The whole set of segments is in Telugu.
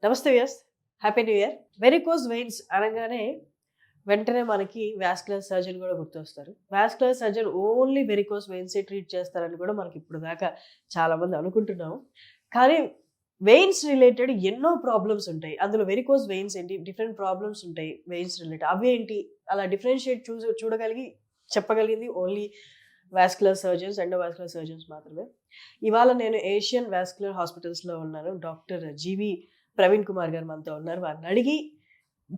నమస్తే Vyas, happy new year. Varicose veins అనగానే వెంటనే మనకి వాస్కులర్ సర్జన్ కూడా గుర్తొస్తారు. వాస్కులర్ సర్జన్ ఓన్లీ వెరికోస్ వెయిన్సే ట్రీట్ చేస్తారని కూడా మనకి ఇప్పుడు దాకా చాలా మంది అనుకుంటున్నాము. కానీ వెయిన్స్ రిలేటెడ్ ఎన్నో ప్రాబ్లమ్స్ ఉంటాయి. అందులో వెరికోస్ వెయిన్స్ ఏంటి, డిఫరెంట్ ప్రాబ్లమ్స్ ఉంటాయి వెయిన్స్ రిలేటెడ్. అవి ఏంటి, అలా డిఫరెన్షియేట్ చూడగలిగి చెప్పగలిగింది only vascular surgeons, endovascular surgeons మాత్రమే. ఇవాళ నేను ఏషియన్ వాస్కులర్ హాస్పిటల్స్లో ఉన్నాను. డాక్టర్ జీవి ప్రవీణ్ కుమార్ గారు మనతో ఉన్నారు. వారిని అడిగి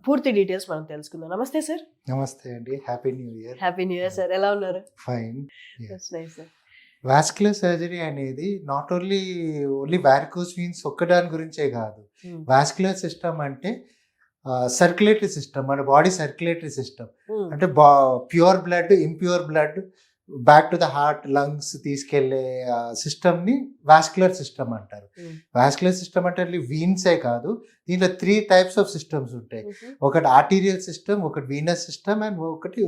పూర్తి డీటెయిల్స్ మనం తెలుసుకుందాం. నమస్తే సార్. నమస్తే అండి, happy new year. Happy new year sir, ఎలా ఉన్నారు? Fine. That's nice sir. Vascular surgery అనేది నాట్ ఓన్లీ వారికోస్ వీన్స్ ఒక్కదాని గురించే కాదు. వాస్కులర్ సిస్టమ్ అంటే సర్క్యులేటరీ సిస్టమ్, మన బాడీ సర్క్యులేటరీ సిస్టమ్. అంటే pure blood, impure blood back to the heart, lungs తీసుకెళ్లే సిస్టమ్ని వాస్కులర్ సిస్టమ్ అంటారు. వాస్కులర్ సిస్టమ్ అంటే వీన్సే కాదు, దీంట్లో 3 types ఆఫ్ సిస్టమ్స్ ఉంటాయి. ఒకటి ఆర్టీరియల్ సిస్టమ్, ఒకటి వీనస్ సిస్టమ్ అండ్ ఒకటి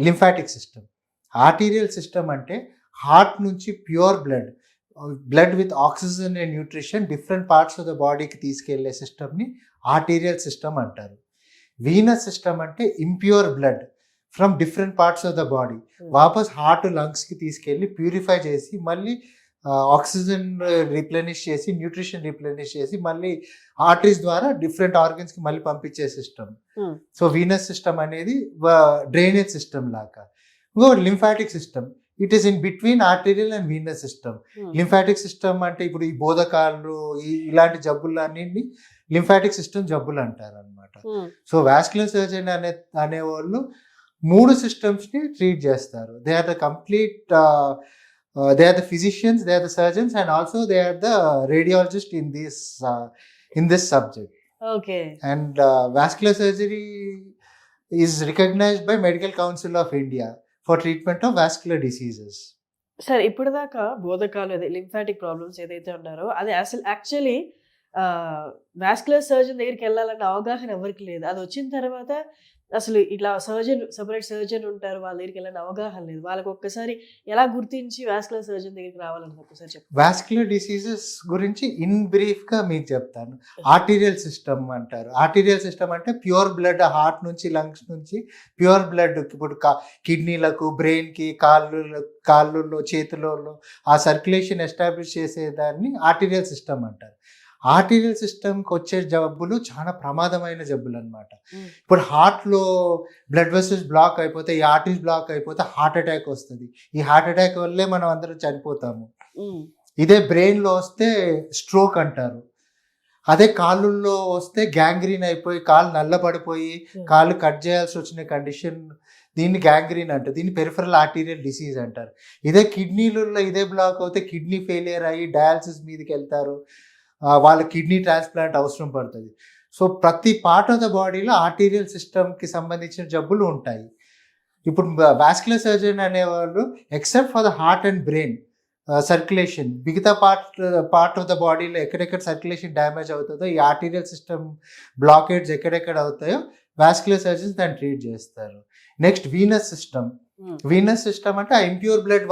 లింఫాటిక్ సిస్టమ్. ఆర్టీరియల్ సిస్టమ్ అంటే హార్ట్ నుంచి pure blood with oxygen and nutrition different parts of the బాడీకి తీసుకెళ్లే సిస్టమ్ని ఆర్టీరియల్ సిస్టమ్ అంటారు. వీనస్ సిస్టమ్ అంటే impure blood from different parts of the body వాపస్ హార్ట్, లంగ్స్కి తీసుకెళ్ళి ప్యూరిఫై చేసి మళ్ళీ ఆక్సిజన్ రిప్లెనిష్ చేసి, న్యూట్రిషన్ రిప్లెనిష్ చేసి మళ్ళీ ఆర్టరీస్ ద్వారా డిఫరెంట్ ఆర్గన్స్కి మళ్ళీ పంపించే సిస్టమ్. సో వీనస్ సిస్టమ్ అనేది డ్రైనేజ్ సిస్టమ్ లాగా. ఇంకో lymphatic system, it is in between arterial and Venus system. Lymphatic system అంటే ఇప్పుడు ఈ బోధకాలు, ఇలాంటి జబ్బులన్నీ లింఫాటిక్ సిస్టమ్ జబ్బులు అంటారు అనమాట. సో వాస్కులర్ సర్జన్ అనేవాళ్ళు 3 సిస్టమ్స్ని ట్రీట్ చేస్తారు. They are the complete, they are the physicians, they are the surgeons and also they are the radiologist in this subject. Okay. And vascular surgery is recognised by medical council of India for treatment of vascular diseases. Sir, ఇప్పుడు దాకా బోధకాలు, అదే లింఫాటిక్ ప్రాబ్లమ్స్ ఏదైతే ఉన్నారో అది అసలు యాక్చువల్లీ వాస్కులర్ సర్జన్ దగ్గరికి వెళ్ళాలన్న అవగాహన ఎవరికి లేదు. అది వచ్చిన తర్వాత అసలు ఇట్లా సపరేట్ సర్జన్ ఉంటారు, వాళ్ళ దగ్గరికి వెళ్ళిన అవగాహన లేదు. వాళ్ళకి ఒక్కసారి ఎలా గుర్తించి వాస్కులర్ సర్జన్ దగ్గరికి రావాలని ఒక్కసారి చెప్పండి. వాస్కులర్ డిసీజెస్ గురించి ఇన్ బ్రీఫ్గా మీకు చెప్తాను. ఆర్టీరియల్ సిస్టమ్ అంటారు. ఆర్టీరియల్ సిస్టమ్ అంటే ప్యూర్ బ్లడ్ హార్ట్ నుంచి, లంగ్స్ నుంచి ప్యూర్ బ్లడ్ ఇప్పుడు కిడ్నీలకు, బ్రెయిన్కి, కాళ్ళలో, చేతులలో ఆ సర్క్యులేషన్ ఎస్టాబ్లిష్ చేసేదాన్ని ఆర్టీరియల్ సిస్టమ్ అంటారు. ఆర్టీరియల్ సిస్టమ్కి వచ్చే జబ్బులు చాలా ప్రమాదమైన జబ్బులు అనమాట. ఇప్పుడు హార్ట్లో బ్లడ్ వెసల్స్ బ్లాక్ అయిపోతే, ఈ ఆర్టరీస్ బ్లాక్ అయిపోతే హార్ట్ అటాక్ వస్తుంది. ఈ హార్ట్ అటాక్ వల్లే మనం అందరం చనిపోతాము. ఇదే బ్రెయిన్లో వస్తే స్ట్రోక్ అంటారు. అదే కాళ్ళల్లో వస్తే గ్యాంగ్రీన్ అయిపోయి, కాళ్ళు నల్లబడిపోయి కాళ్ళు కట్ చేయాల్సి వచ్చిన కండిషన్, దీన్ని గ్యాంగ్రీన్ అంటారు. దీన్ని పెరిఫరల్ ఆర్టీరియల్ డిసీజ్ అంటారు. ఇదే కిడ్నీలలో ఇదే బ్లాక్ అవుతే కిడ్నీ ఫెయిలియర్ అయ్యి డయాలసిస్ మీదకి వెళ్తారు. వాళ్ళ కిడ్నీ ట్రాన్స్ప్లాంట్ అవసరం పడుతుంది. సో ప్రతి పార్ట్ ఆఫ్ ద బాడీలో ఆర్టీరియల్ సిస్టమ్కి సంబంధించిన జబ్బులు ఉంటాయి. ఇప్పుడు వాస్కులర్ సర్జన్ అనేవాళ్ళు except for the heart and brain circulation, మిగతా పార్ట్ ఆఫ్ ద బాడీలో ఎక్కడెక్కడ సర్క్యులేషన్ డ్యామేజ్ అవుతుందో, ఈ ఆర్టీరియల్ సిస్టమ్ బ్లాకేడ్స్ ఎక్కడెక్కడ అవుతాయో వాస్కులర్ సర్జన్స్ దాన్ని ట్రీట్ చేస్తారు. Next Venus system. Venus system అంటే ఆ ఇంప్యూర్ బ్లడ్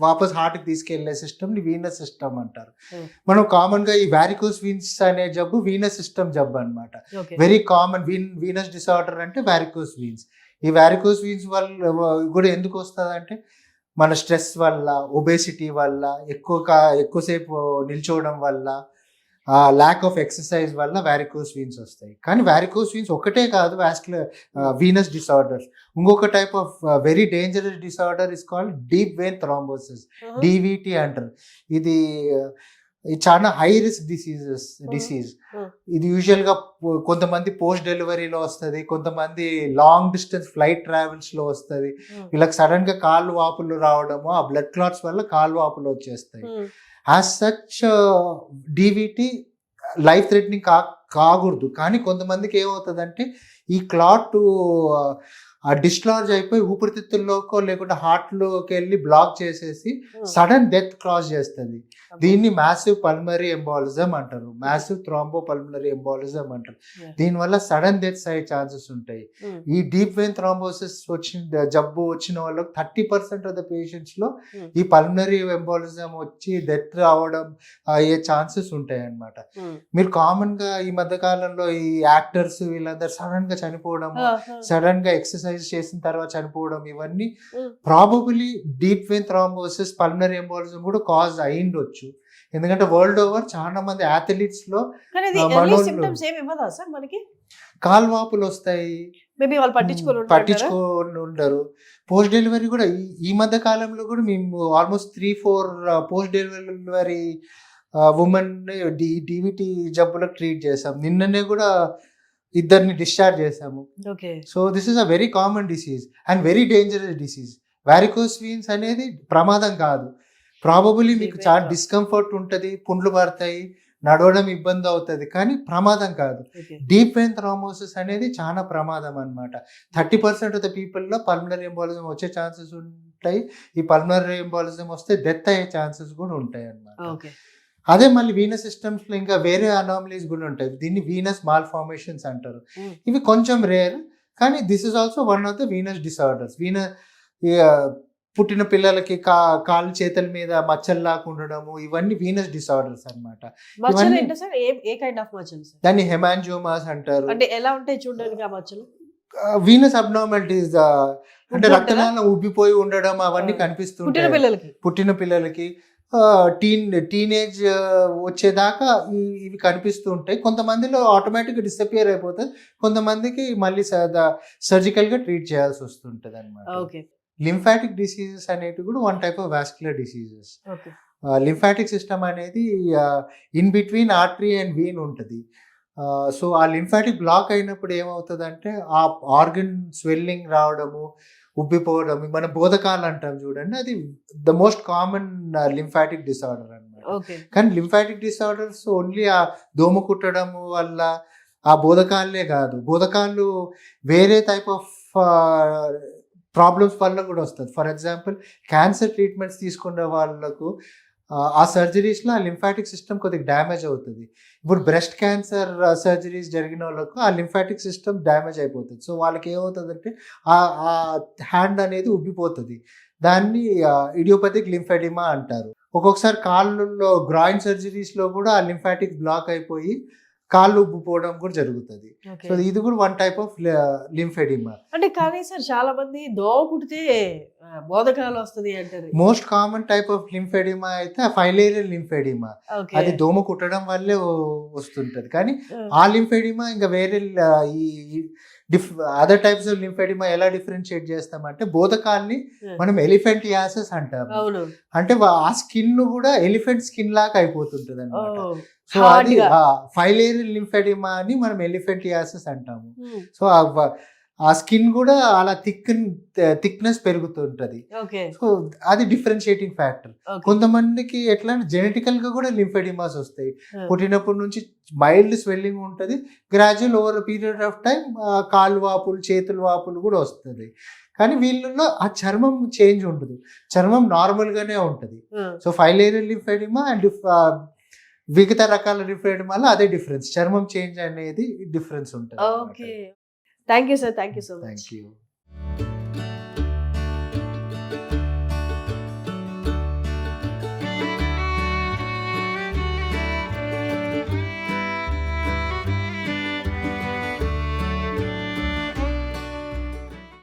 వాపస్ హార్ట్కి తీసుకెళ్లే సిస్టమ్ని వీనస్ సిస్టమ్ అంటారు. మనం కామన్గా ఈ వారికోస్ వీన్స్ అనే జబ్బు వీనస్ సిస్టమ్ జబ్బు అనమాట. వెరీ కామన్ వీనస్ డిసార్డర్ అంటే వారికోస్ వీన్స్. ఈ వారికోస్ వీన్స్ వల్ల కూడా ఎందుకు వస్తుంది అంటే మన స్ట్రెస్ వల్ల, ఒబేసిటీ వల్ల, ఎక్కువసేపు నిల్చోవడం వల్ల, ల్యాక్ ఆఫ్ ఎక్సర్సైజ్ వల్ల వారికోస్ వీన్స్ వస్తాయి. కానీ వారికోస్ వీన్స్ ఒకటే కాదు వాస్కులర్ వీనస్ డిసార్డర్స్. ఇంకొక type of very dangerous disorder is called deep vein thrombosis, DVT అంటారు. ఇది చాలా హై రిస్క్ డిసీజ్. ఇది యూజువల్గా కొంతమంది పోస్ట్ డెలివరీలో వస్తుంది, కొంతమంది లాంగ్ డిస్టెన్స్ ఫ్లైట్ ట్రావెల్స్లో వస్తుంది. వీళ్ళకి సడన్గా కాళ్ళు వాపులు రావడము, ఆ బ్లడ్ క్లాట్స్ వల్ల కాళ్ళు వాపులు వచ్చేస్తాయి. యాజ్ సచ్ డివిటి లైఫ్ థ్రెటనింగ్ కాకూడదు. కానీ కొంతమందికి ఏమవుతుందంటే ఈ క్లాట్ డిస్లార్జ్ అయిపోయి ఊపిరితిత్తుల్లోకో లేకుంటే హార్ట్లోకి వెళ్ళి బ్లాక్ చేసేసి సడన్ డెత్ క్రాస్ చేస్తుంది. దీన్ని మ్యాసివ్ పల్మరీ ఎంబాలిజం అంటారు, మ్యాసివ్ థ్రాంబో పల్మరీ ఎంబాలిజం అంటారు. దీనివల్ల సడన్ డెత్స్ అయ్యే ఛాన్సెస్ ఉంటాయి. ఈ డీప్ వెయిన్ థ్రాంబోసిస్ జబ్బు వచ్చిన వాళ్ళకి 30% ఆఫ్ ద పేషెంట్స్ లో ఈ పల్మరీ ఎంబాలిజం వచ్చి డెత్ రావడం అయ్యే ఛాన్సెస్ ఉంటాయి అన్నమాట. మీరు కామన్ గా ఈ మధ్య కాలంలో ఈ యాక్టర్స్ వీళ్ళందరూ సడన్ గా చనిపోవడం, సడన్ గా ఎక్సర్సైజ్ చేసిన తర్వాత చనిపోవడం, ఇవన్నీ probably deep vein thrombosis pulmonary embolism కూడా కాజ్ అయ్యిండొచ్చు. ఎందుకంటే వరల్డ్ ఓవర్ చాలా మంది అథ్లీట్స్ లో కాల్వాపులు వస్తాయి, పట్టించుకొని ఉండరు. పోస్ట్ డెలివరీ కూడా ఈ మధ్య కాలంలో కూడా మేము almost 3-4 post delivery women DVT జబ్బులకు ట్రీట్ చేసాం. నిన్ననే కూడా ఇద్దరిని డిశ్చార్జ్ చేసాము. So this is a very common disease and very dangerous disease. Varicose veins అనేది ప్రమాదం కాదు. ప్రాబబులీ మీకు చాలా డిస్కంఫర్ట్ ఉంటుంది, పుండ్లు పడతాయి, నడవడం ఇబ్బంది అవుతుంది, కానీ ప్రమాదం కాదు. డీప్ వెయిన్ థ్రాంబోసిస్ అనేది చాలా ప్రమాదం అన్నమాట. 30% ఆఫ్ ద పీపుల్లో పల్మనరీ ఎంబాలిజం వచ్చే ఛాన్సెస్ ఉంటాయి. ఈ పల్మనరీ ఎంబాలిజం వస్తే డెత్ అయ్యే ఛాన్సెస్ కూడా ఉంటాయి అన్నమాట. అదే మళ్ళీ వీనస్ సిస్టమ్స్ లో ఇంకా వేరే అనామలీస్ కూడా ఉంటాయి. దీన్ని వీనస్ మాల్ ఫార్మేషన్స్ అంటారు. ఇవి కొంచెం రేర్, కానీ this is also one of the Venus disorders. పుట్టిన పిల్లలకి కాళ్ళు చేతుల మీద మచ్చల్లాగా ఉండడము, ఇవన్నీ వీనస్ డిసార్డర్స్ అన్నమాట. దాన్ని హెమాంజియోమాస్ అంటారు. అంటే ఎలా ఉంటాయి చూడడానికి ఆ మచ్చలు? వీనస్ అబ్నార్మాలిటీస్ అంటే రక్తనాళం ఉబ్బిపోయి ఉండడం అవన్నీ కనిపిస్తుంటాయి పుట్టిన పిల్లలకి. టీనేజ్ వచ్చేదాకా ఇవి కనిపిస్తూ ఉంటాయి. కొంతమందిలో ఆటోమేటిక్గా డిసపియర్ అయిపోతుంది, కొంతమందికి మళ్ళీ సర్జికల్గా ట్రీట్ చేయాల్సి వస్తుంటుంది అనమాట. లింఫాటిక్ డిసీజెస్ అనేటివి కూడా one type of vascular diseases. Lymphatic system అనేది in between artery and vein ఉంటుంది. సో ఆ లింఫాటిక్ బ్లాక్ అయినప్పుడు ఏమవుతుందంటే ఆ ఆర్గన్ స్వెల్లింగ్ రావడము, ఉబ్బిపోవడం, మన బోధకాలు అంటాం చూడండి, అది the most common lymphatic disorder అన్నమాట. కానీ లింఫాటిక్ డిసార్డర్స్ ఓన్లీ ఆ దోమ కుట్టడం వల్ల ఆ బోధకాలే కాదు, బోధకాలు వేరే టైప్ ఆఫ్ ప్రాబ్లమ్స్ వల్ల కూడా వస్తుంది. ఫర్ ఎగ్జాంపుల్ క్యాన్సర్ ట్రీట్మెంట్స్ తీసుకునే వాళ్ళకు ఆ సర్జరీస్లో ఆ లింఫాటిక్ సిస్టమ్ కొద్దిగా డ్యామేజ్ అవుతుంది. ఇప్పుడు బ్రెస్ట్ క్యాన్సర్ సర్జరీస్ జరిగిన వాళ్ళకు ఆ లింఫాటిక్ సిస్టమ్ డ్యామేజ్ అయిపోతుంది. సో వాళ్ళకి ఏమవుతుందంటే ఆ హ్యాండ్ అనేది ఉబ్బిపోతుంది. దాన్ని ఇడియోపతిక్ లింఫెడిమా అంటారు. ఒక్కొక్కసారి కాళ్ళలో గ్రాయిన్ సర్జరీస్లో కూడా ఆ లింఫాటిక్ బ్లాక్ అయిపోయి కాళ్ళు ఉబ్బిపోవడం కూడా జరుగుతుంది. సో ఇది కూడా వన్ టైప్ ఆఫ్ లింఫెడిమా. అంటే కానీ సార్ చాలా మంది దోమ కుడితే బోధకాలు వస్తుంది అంటారు. Most common type of lymphoedema అయితే ఫైలేరియల్ లింఫెడిమా, అది దోమ కుట్టడం వల్లే వస్తుంటది. కానీ ఆ లింఫెడిమా ఇంకా వేరే అదర్ టైప్స్ ఆఫ్ లింఫెడిమా ఎలా డిఫరెన్షియేట్ చేస్తామంటే బోధకాల్ని మనం ఎలిఫెంటియాసిస్ అంటాం. అంటే ఆ స్కిన్ కూడా ఎలిఫెంట్ స్కిన్ లాగా అయిపోతుంటది అన్నమాట. సో అది ఫైలేరియల్ లింఫెడిమా అని మనం ఎలిఫెంటియాసిస్ అంటాము. సో ఆ స్కిన్ కూడా అలా థిక్నెస్ పెరుగుతుంటది. సో అది డిఫరెన్షియేటింగ్ ఫ్యాక్టర్. కొంతమందికి ఎట్లా జెనెటికల్ గా కూడా లింఫెడిమాస్ వస్తాయి. పుట్టినప్పటి నుంచి మైల్డ్ స్వెల్లింగ్ ఉంటుంది, gradual over period of time కాళ్ళు వాపులు, చేతుల వాపులు కూడా వస్తుంది. కానీ వీళ్ళలో ఆ చర్మం చేంజ్ ఉండదు, చర్మం నార్మల్ గానే ఉంటది. సో ఫైలేరియల్ లింఫెడిమా అండ్ మిగతా రకాల లింఫెడిమాలో అదే డిఫరెన్స్, చర్మం చేంజ్ అనేది డిఫరెన్స్ ఉంటుంది. Thank you sir, thank you so much. Thank you.